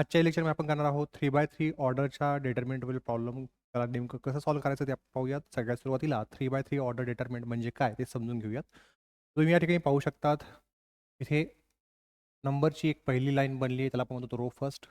आजच्या लेक्चरमध्ये आपण करणार आहोत 3x3 ऑर्डरच्या डिटर्मिनंटवरील प्रॉब्लेम. त्याला नेमकं कसं सॉल्व्ह करायचं ते आपण पाहूयात. सगळ्यात सुरुवातीला 3x3 ऑर्डर डिटर्मिनंट म्हणजे काय ते समजून घेऊयात. तुम्ही या ठिकाणी पाहू शकतात, इथे नंबरची एक पहिली लाईन बनली आहे, त्याला आपण म्हणतो रो फर्स्ट.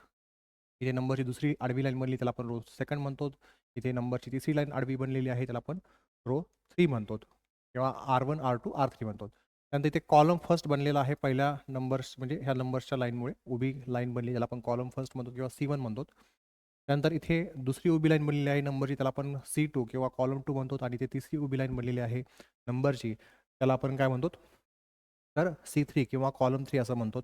इथे नंबरची दुसरी आडवी लाईन बनली, त्याला आपण रो सेकंड म्हणतो. इथे नंबरची तिसरी लाईन आडवी बनलेली आहे, त्याला आपण रो 3 म्हणतो किंवा R1 R2 R3 म्हणतो. त्यानंतर इथे कॉलम फर्स्ट बनलेला आहे पहिल्या नंबर्स म्हणजे ह्या नंबर्सच्या लाईनमुळे उभी लाईन बनली, ज्याला आपण कॉलम फर्स्ट म्हणतो किंवा C1 म्हणतो. त्यानंतर इथे दुसरी उभी लाईन बनलेली आहे नंबरची, त्याला आपण C2 किंवा कॉलम 2 म्हणतो. आणि इथे तिसरी उभी लाईन बनलेली आहे नंबरची, त्याला आपण काय म्हणतो तर C3 किंवा कॉलम 3 असं म्हणतो.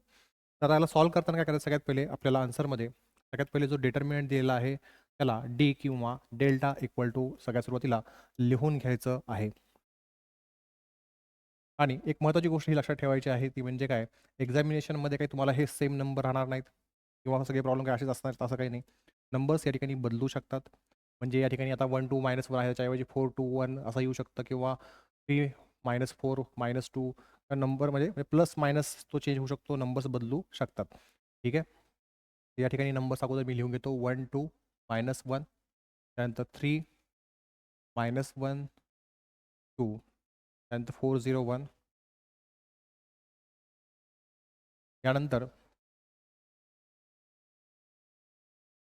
तर याला सॉल्व्ह करताना काय करायचं, सगळ्यात पहिले आपल्याला आन्सरमध्ये सगळ्यात पहिले जो डिटर्मिनंट दिलेला आहे त्याला डी किंवा डेल्टा इक्वल टू सगळ्यात सुरुवातीला लिहून घ्यायचं आहे. आणि एक महत्त्वाची गोष्ट ही लक्षात ठेवायची आहे, ती म्हणजे काय, एक्झामिनेशनमध्ये काही तुम्हाला हे सेम नंबर राहणार नाहीत किंवा सगळे प्रॉब्लेम काही असेच असणार असं काही नाही. नंबर्स या ठिकाणी बदलू शकतात. म्हणजे या ठिकाणी आता 1 2 -1 आहे, त्याच्याऐवजी 4 2 1 असं येऊ शकतं किंवा 3 -4 -2 नंबर म्हणजे प्लस मायनस तो चेंज होऊ शकतो, नंबर्स बदलू शकतात. ठीक आहे. या ठिकाणी नंबर्स अगोदर मी लिहून घेतो 1 2 -1, त्यानंतर 3 -1 2, त्यानंतर 4 0 1. यानंतर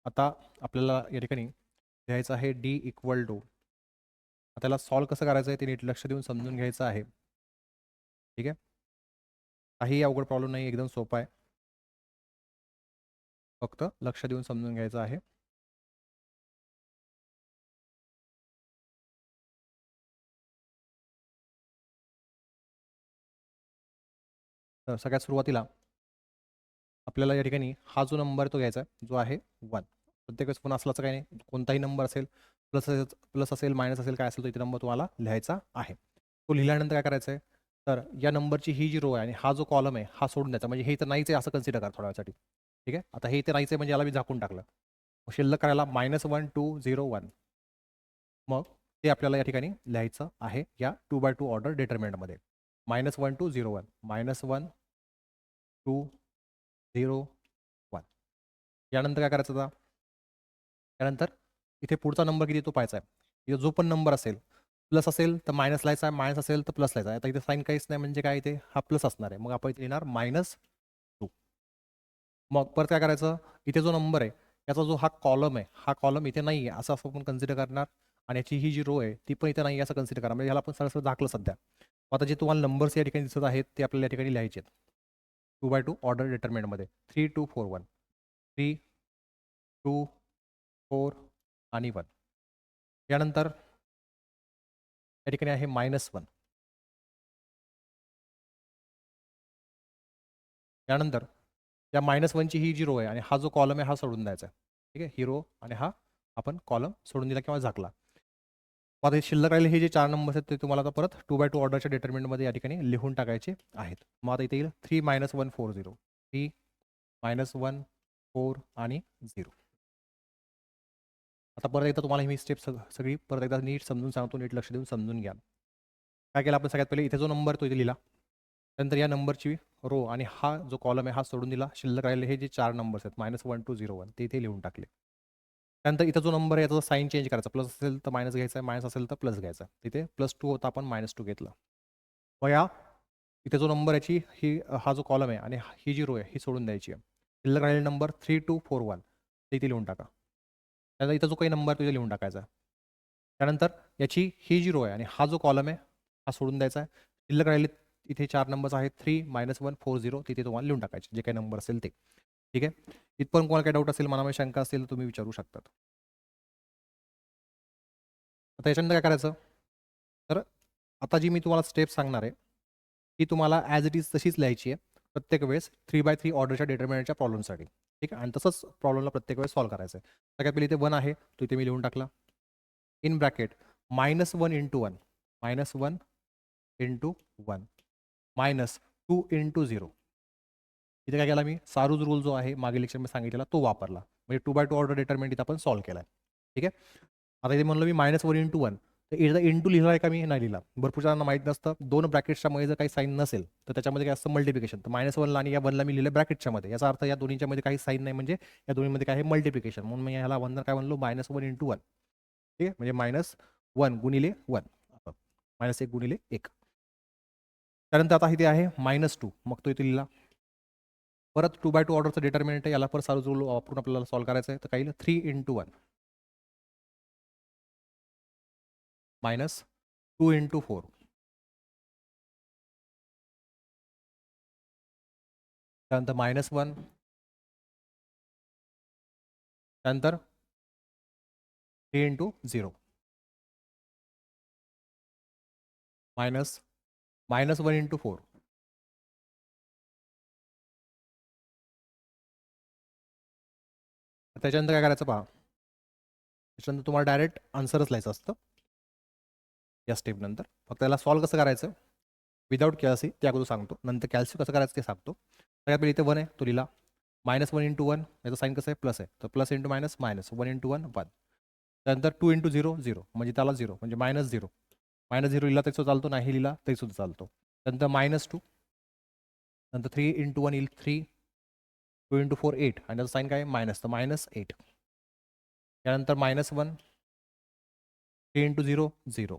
आता आपल्याला या ठिकाणी लिहायचं आहे डी इक्वल टू. त्याला सॉल्व्ह कसं करायचं आहे ते नीट लक्ष देऊन समजून घ्यायचं आहे. ठीक आहे. काही अवघड प्रॉब्लेम नाही, एकदम सोपा आहे, फक्त लक्ष देऊन समजून घ्यायचं आहे. तर सगळ्यात सुरुवातीला आपल्याला या ठिकाणी हा जो नंबर तो घ्यायचा आहे, जो आहे 1. प्रत्येक वेळेस 1 असल्याचं काही नाही, कोणताही नंबर असेल, प्लस असेल मायनस असेल काय असेल तो इथे नंबर तुम्हाला लिहायचा आहे. तो लिहिल्यानंतर काय करायचं आहे, तर या नंबरची ही जी रो आहे आणि हा जो कॉलम आहे हा सोडून द्यायचा. म्हणजे हे इथं नाहीच आहे असं कन्सिडर करा थोड्या वेळासाठी. ठीक आहे. आता हे इथे नाहीच आहे म्हणजे याला मी झाकून टाकलं. शिल्लक करायला -1 2 0 1. मग ते आपल्याला या ठिकाणी लिहायचं आहे या 2x2 ऑर्डर डिटर्मिनंटमध्ये. -1 2 0 1 -1 2 0 1. यानंतर काय करायचं आता, त्यानंतर इथे पुढचा नंबर किती तो पाहायचा आहे. इथे जो पण नंबर असेल, प्लस असेल तर मायनस लिहायचा आहे, मायनस असेल तर प्लस लिहायचा आहे. आता इथे साईन काहीच नाही म्हणजे काय, इथे हा प्लस असणार आहे. मग आपण इथे लिहिणार -2. मग परत काय करायचं, इथे जो नंबर आहे याचा जो हा कॉलम आहे, हा कॉलम इथे नाही आहे असं आपण कन्सिडर करणार. आणि याची ही जी रो आहे ती पण इथे नाही आहे असं कन्सिडर करा. म्हणजे ह्याला आपण सरळ दाखलं सध्या. आता जे तुम्हाला नंबर्स या ठिकाणी दिसत आहेत ते आपल्याला या ठिकाणी लिहायचे आहेत 2x2 ऑर्डर डिटर्मिनंटमध्ये. 3 2 4 1, 3 2 4 आणि 1. यानंतर या ठिकाणी आहे -1. यानंतर या -1ची ही जी रो आहे आणि हा जो कॉलम आहे हा सोडून द्यायचा आहे. ठीक आहे. ही रो आणि हा आपण कॉलम सोडून दिला किंवा झाकला. आता हे शिल्लक राहिले हे जे 4 नंबर्स आहेत ते तुम्हाला आता परत 2x2 ऑर्डरच्या डिटर्मिनंटमध्ये या ठिकाणी लिहून टाकायचे आहेत. मग आता इथे येईल 3 -1 4 0, 3 -1 4 आणि 0. आता परत एकदा तुम्हाला मी स्टेप सगळी परत एकदा नीट समजून सांगतो, नीट लक्ष देऊन समजून घ्या. काय केलं आपण, सगळ्यात पहिले इथे जो नंबर तो इथे लिहिला. त्यानंतर या नंबरची रो आणि हा जो कॉलम आहे हा सोडून दिला. शिल्लक राहिले हे जे 4 नंबर्स आहेत -1 2 0 1 ते इथे लिहून टाकले. त्यानंतर इथं जो नंबर आहे याचा साईन चेंज करायचा. प्लस असेल तर मायनस घ्यायचा आहे, मायनस असेल तर प्लस घ्यायचा. तिथे +2 होता, आपण -2 घेतला. मग या इथे जो नंबर याची ही हा जो कॉलम आहे आणि ही जी रो आहे ही सोडून द्यायची आहे. शिल्लक राहिलेला नंबर 3 2 4 1 ते इथे लिहून टाका. त्यानंतर इथं जो काही नंबर तिथे लिहून टाकायचा. त्यानंतर याची ही जी रो आहे आणि हा जो कॉलम आहे हा सोडून द्यायचा आहे. शिल्लक राहिले इथे 4 नंबर्स आहेत 3 -1 4 0 तिथे तुम्हाला लिहून टाकायचे जे काही नंबर असेल ते. ठीक आहे. इथपर्यंत कोणाला काही डाऊट असेल, मनामध्ये शंका असेल तर तुम्ही विचारू शकतात. आता याच्यानंतर काय करायचं, तर आता जी मी तुम्हाला स्टेप सांगणार आहे ती तुम्हाला ॲज इट इज तशीच लिहायची आहे प्रत्येक वेळेस 3x3 ऑर्डरच्या डिटर्मिनंटच्या प्रॉब्लेमसाठी. ठीक आहे. आणि तसंच प्रॉब्लेमला प्रत्येक वेळेस सॉल्व्ह करायचं आहे. सगळ्यात पहिले इथे 1 आहे तो इथे मी लिहून टाकला. In bracket -1 × 1 -1 × 1 -2 × 0. इथे काय केला मी, सारूज रूल जो आहे मागील लेक्चरमध्ये सांगितलेला तो वापरला. म्हणजे 2x2 ऑर्डर डिटर्मिनंट इथे आपण सॉल्व्ह केला आहे. ठीक आहे. आता इथे म्हणलं मी -1 × 1 एकदा इंटू लिहिला आहे का मी नाही लिहिला. भरपूर जणांना माहीत नसतं. 2 ब्रॅकेट्सच्या मध्ये जर काही साईन नसेल तर त्याच्यामध्ये काय असतं मल्टिप्लिकेशन. तर -1ला आणि या 1ला मी लिहिलं ब्रॅकेटच्या मध्ये. याचा अर्थ या दोन्हीच्या मध्ये काही साईन नाही म्हणजे या दोन्हीमध्ये काय आहे मल्टिप्लिकेशन. म्हणून मी ह्याला 1 काय म्हणलो -1 × 1. ठीक आहे, म्हणजे -1 गुणिले 1 -1 गुणिले 1. त्यानंतर आता इथे आहे -2 मग तो इथे लिहिला. परत 2/2 ऑर्डरचं डिटर्मिनंट आहे. याला परत सारू रूल वापरून आपल्याला सॉल्व्ह करायचं आहे. तर काही 3 × 1 -2 × 4 त्यानंतर -1 त्यानंतर 3 × 0 -1 × 4 त्याच्यानंतर काय करायचं पहा. त्याच्यानंतर तुम्हाला डायरेक्ट आन्सरच लिहायचं असतं या स्टेपनंतर. फक्त त्याला सॉल्व्ह कसं करायचं विदाऊट कॅल्सी ते अगोदर सांगतो. नंतर कॅल्सी कसं करायचं ते सांगतो. सगळ्यात पहिले इथे 1 आहे तो लिहिला. -1 × 1 याचा साईन कसं आहे प्लस आहे. तर प्लस इंटू मायनस मायनस 1 × 1 1. त्यानंतर 2 × 0 0 म्हणजे त्याला 0 म्हणजे -0. -0 लिहिला तरी चालतो, नाही लिहिला तरी सुद्धा चालतो. त्यानंतर -2 नंतर 3 × 1 येईल 3 2 × 4 8 आणि त्याचा साईन काय आहे मायनस तर -8. त्यानंतर -1 3 × 0 0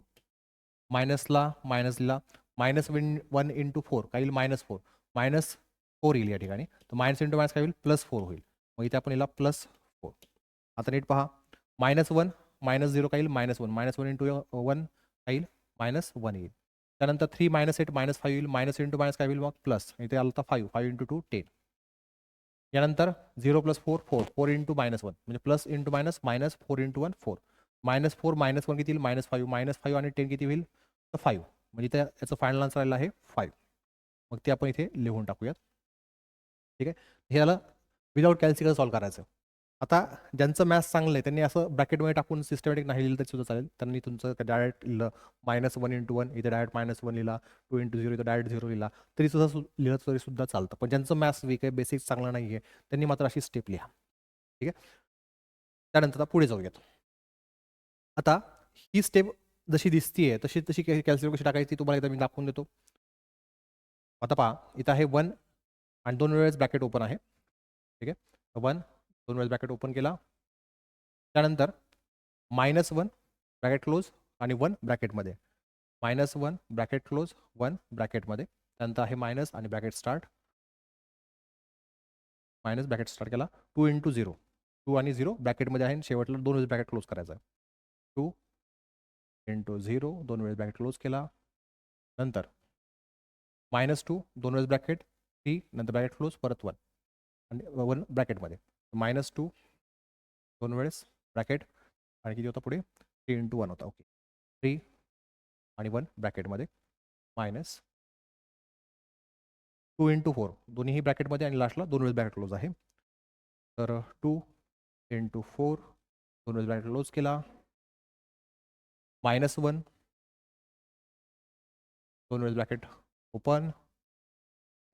मायनसला मायनस लिहिला. -1 × 4 काय येईल -4 -4 येईल या ठिकाणी. तर मायनस इंटू मायनस काय होईल +4 होईल. मग इथे आपण लिहिला +4. आता नीट पहा -1 -0 काय येईल -1 -1 × 1 काय येईल -1 येईल. त्यानंतर 3 -8 -5 येईल. मायनस इंटू मायनस काय होईल मग प्लस. इथे आलं तर 5 5 × 2 10. यानंतर 0 + 4 4 4 × -1 म्हणजे प्लस इंटू मायनस -4 × 1 4 -4 -1 किती येईल -5 -5 आणि 10 किती होईल तर 5 म्हणजे त्या याचं फायनल आन्सर आलेलं आहे 5. मग ते आपण इथे लिहून टाकूयात. ठीक आहे, हे आलं विदाऊट कॅल्सी कसं सॉल्व्ह करायचं. आता ज्यांचं मॅथ्स चांगलं आहे त्यांनी असं ब्रॅकेटमध्ये टाकून सिस्टमॅटिक नाही लिहिलं तरी सुद्धा चालेल. त्यांनी तुमचं डायरेक्ट लिहिलं -1 × 1 इथे डायरेक्ट -1 लिहिला. 2 × 0 इथं डायरेक्ट 0 लिहिला तरी सुद्धा लिहिलं तरी सुद्धा चालतं. पण ज्यांचं मॅथ्स वीक आहे बेसिक चांगलं नाही आहे त्यांनी मात्र अशी स्टेप लिहा. ठीक आहे, त्यानंतर आता पुढे जाऊयात. आता ही स्टेप जशी दिसतीये तशी तशी कॅल्क्युलेट कशी टाकायची तुम्हाला एकदा मी दाखवून देतो. आता पहा इथं आहे 1 आणि 2 वेळेस ब्रॅकेट ओपन आहे. ठीक आहे, 1 2 वेळेस ब्रॅकेट ओपन केला. त्यानंतर -1 ब्रॅकेट क्लोज आणि 1 ब्रॅकेटमध्ये -1 ब्रॅकेट क्लोज 1 ब्रॅकेटमध्ये. त्यानंतर आहे मायनस आणि bracket start minus bracket start केला 2 × 0 2 आणि 0 ब्रॅकेटमध्ये आहे आणि शेवटला 2 वेळेस ब्रॅकेट क्लोज करायचा आहे. 2 × 0 2 वेळेस ब्रॅकेट क्लोज केला. नंतर -2 2 वेळेस ब्रॅकेट 3 नंतर ब्रॅकेट क्लोज परत 1 आणि 1 ब्रॅकेटमध्ये -2 2 वेळेस ब्रॅकेट आणि किती होता पुढे 3 × 1 होता. ओके 3 आणि 1 ब्रॅकेटमध्ये मायनस 2 × 4 दोन्हीही ब्रॅकेटमध्ये आणि लास्टला 2 वेळेस ब्रॅकेट क्लोज आहे. तर 2 × 4 2 वेळेस ब्रॅकेट क्लोज केला. -1 2 वेळेस ब्रॅकेट ओपन.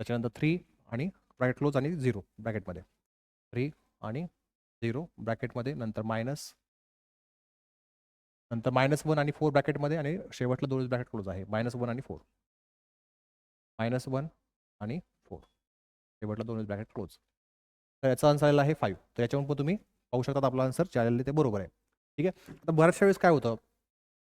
त्याच्यानंतर 3 आणि ब्रॅकेट क्लोज आणि 0 ब्रॅकेटमध्ये 3 आणि 0 ब्रॅकेटमध्ये नंतर मायनस नंतर -1 आणि 4 ब्रॅकेटमध्ये आणि शेवटला 2 ब्रॅकेट क्लोज आहे -1 आणि 4 -1 आणि 4 शेवटला 2 ब्रॅकेट क्लोज. तर याचा आन्सर आलेला आहे 5. तर याच्यावरून पण तुम्ही पाहू शकता आपला आन्सर जे आलेलं ते बरोबर आहे. ठीक आहे, आता बऱ्याचशा वेळेस काय होतं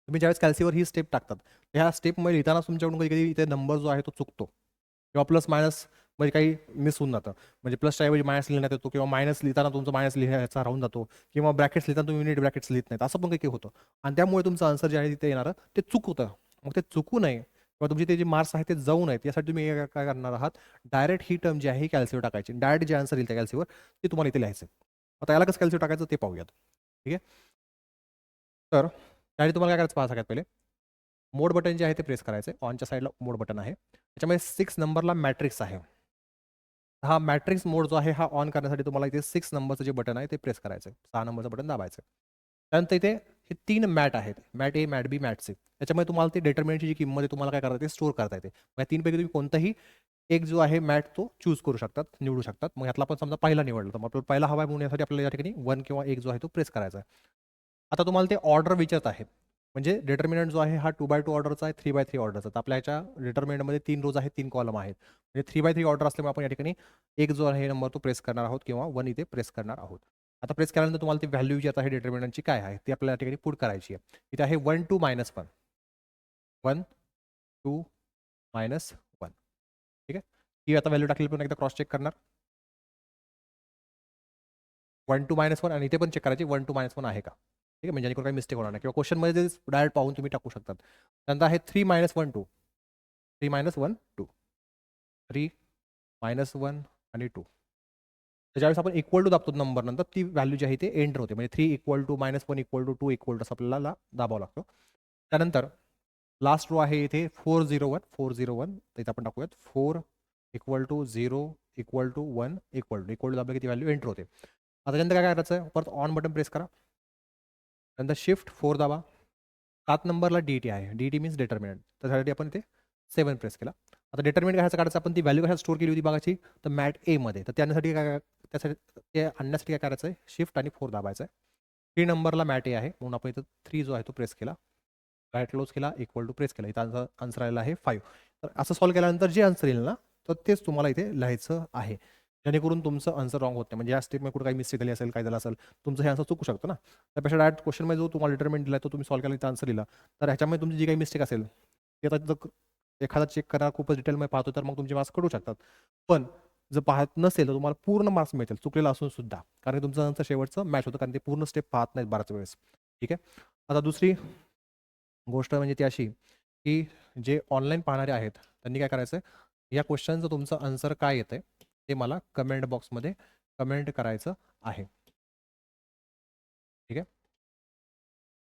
तुम्ही ज्यावेळेस कॅल्सीवर ही स्टेप टाकतात ह्या स्टेपमध्ये लिहिताना तुमच्याकडून कधी कधी इथे नंबर जो आहे तो चुकतो किंवा प्लस मायनस मध्ये काही मिस होऊन जातं. म्हणजे प्लसच्या ऐवजी मायनस लिहिण्यात येतो किंवा मायनस लिहिताना तुमचं मायनस लिहायचा राहून जातो किंवा ब्रॅकेट्स लिहिताना तुम्ही युनिट ब्रॅकेट्स लिहित नाहीत असं पण काही होतं आणि त्यामुळे तुमचं आन्सर जे आहे तिथे येणारं ते चूक होतं. मग ते चुकू नये किंवा तुमचे ते जे मार्क्स आहेत ते जाऊ नयेत यासाठी तुम्ही काय करणार आहात डायरेक्ट ही टर्म जी आहे ही कॅल्सीवर टाकायची. डायरेक्ट जे आन्सर येईल त्या कॅल्सीवर ते तुम्हाला इथे लिहायचं. आता याला कसं कॅल्सीवर टाकायचं ते पाहूयात. ठीक आहे, तर त्यासाठी तुम्हाला काय करायचं पहा सगळ्यात पहिले मोड बटन जे आहे ते प्रेस करायचं आहे. ऑनच्या साईडला मोड बटन आहे त्याच्यामध्ये 6 नंबरला मॅट्रिक्स आहे. हा मॅट्रिक्स मोड जो आहे हा ऑन करण्यासाठी तुम्हाला इथे 6 नंबरचं जे बटन आहे ते प्रेस करायचं आहे. 6 नंबरचं बटन दाबायचं. त्यानंतर इथे हे 3 मॅट आहेत मॅट ए मॅट बी मॅट सी. त्याच्यामुळे तुम्हाला ते डिटर्मिनंटची जी किंमत आहे तुम्हाला काय करता येते स्टोअर करता येते. मग या 3 पैकी तुम्ही कोणताही एक जो आहे मॅट तो चूज करू शकतात निवडू शकतात. मग यातला आपण समजा पहिला निवडला तर मग आपल्याला पहिला हवा आहे म्हणून यासाठी आपल्याला या ठिकाणी 1 किंवा 1 जो आहे तो प्रेस करायचा आहे. आता तुम्हाला ते ऑर्डर विचारत आहे म्हणजे डिटर्मिनंट जो आहे हा 2x2 ऑर्डरचा आहे, 3x3 ऑर्डरचा. तर आपल्या ह्याच्या डिटर्मिनंटमध्ये 3 रोज आहेत, 3 कॉलम आहेत. म्हणजे 3x3 ऑर्डर असल्यामुळे आपण या ठिकाणी एक जो आहे नंबर तो प्रेस करणार आहोत किंवा 1 इथे प्रेस करणार आहोत. आता प्रेस केल्यानंतर तुम्हाला ती व्हॅल्यू जी आता आहे डिटर्मिनंटची काय आहे ती आपल्याला या ठिकाणी पुट करायची आहे. इथे आहे 1 2 -1 1 2 -1 ठीक आहे. ही आता व्हॅल्यू टाकली पण एकदा क्रॉस चेक करणार. 1 2 -1 आणि इथे पण चेक करायची 1 2 -1 आहे का? ठीक आहे, म्हणजे जेणेकरून काही मिस्टेक होणार नाही किंवा क्वेश्चनमध्ये डायरेक्ट पाहून तुम्ही टाकू शकतात. त्यानंतर आहे 3 -1 2 3 -1 2 3 -1 आणि 2. तर ज्यावेळेस आपण इक्वल टू दाबतो नंबर नंतर ती व्हॅल्यू जी आहे ती एंटर होते. म्हणजे 3 equal to -1 equal to 2 equal to असं आपल्याला दाबावं लागतो. त्यानंतर लास्ट रो आहे इथे 401 401 तर इथे आपण टाकूयात 4 equal to 0 equal to 1 equal to दाबलं की ती व्हॅल्यू एंटर होते. आता त्यानंतर काय करायचं आहे परत ऑन बटन प्रेस करा. नंतर शिफ्ट 4 दाबा. 7 नंबरला DT आहे. DT means determinant. त्यासाठी आपण इथे 7 प्रेस केला. आता डिटर्मिनंट कशाचं काढायचं आपण ती व्हॅल्यू कशात स्टोअर केली होती बघायची तर मॅट एमध्ये. तर त्यासाठी काय त्यासाठी ते आणण्यासाठी काय करायचं आहे शिफ्ट आणि 4 दाबायचं आहे. 3 नंबरला मॅट ए आहे म्हणून आपण इथं 3 जो आहे तो प्रेस केला. राईट क्लोज केला इक्वल टू प्रेस केला. इथं आन्सर आलेला आहे 5. तर असं सॉल्व्ह केल्यानंतर जे आन्सर येईल ना तर तेच तुम्हाला इथे लिहायचं आहे. जेणेकरून तुमचं आन्सर रॉंग होत नाही. म्हणजे या स्टेपमध्ये कुठे काही मिस्टेक झाली असेल, काय झालं असेल, तुमचं हे आन्सर चुकू शकतं ना. त्यापेक्षा डायरेक्ट क्वेश्चनमध्ये जो तुम्हाला डिटर्मिनंट दिला तो तुम्ही सॉल्व्ह केला, इथं आन्सर लिहिला. तर ह्याच्यामध्ये तुमची जी काही मिस्टेक असेल, ते आता जर एखादा चेक करा खूपच डिटेलमध्ये पाहतो तर मग तुमचे मार्क्स कटू शकतात. पण जर पाहत नसेल तर तुम्हाला पूर्ण मार्क्स मिळतील चुकलेला असून सुद्धा. कारण की तुमचं आन्सर शेवटचं मॅच होतं कारण ते पूर्ण स्टेप पाहत नाहीत बऱ्याच वेळेस. ठीक आहे. आता दुसरी गोष्ट म्हणजे ती अशी, की जे ऑनलाईन पाहणारे आहेत त्यांनी काय करायचं आहे, या क्वेश्चनचं तुमचं आन्सर काय येतंय ते मला कमेंट बॉक्समध्ये कमेंट करायचं आहे. ठीक आहे.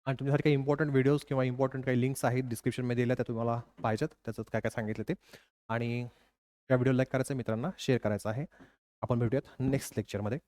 आणि तुमच्यासाठी काही इम्पॉर्टंट व्हिडिओज किंवा इम्पॉर्टंट काही लिंक्स आहेत डिस्क्रिप्शनमध्ये दिल्या त्या तुम्हाला पाहिजेत. त्याचं काय काय सांगितलं ते. आणि त्या व्हिडिओ लाईक करायचं मित्रांना शेअर करायचं आहे. आपण भेटूयात नेक्स्ट लेक्चरमध्ये.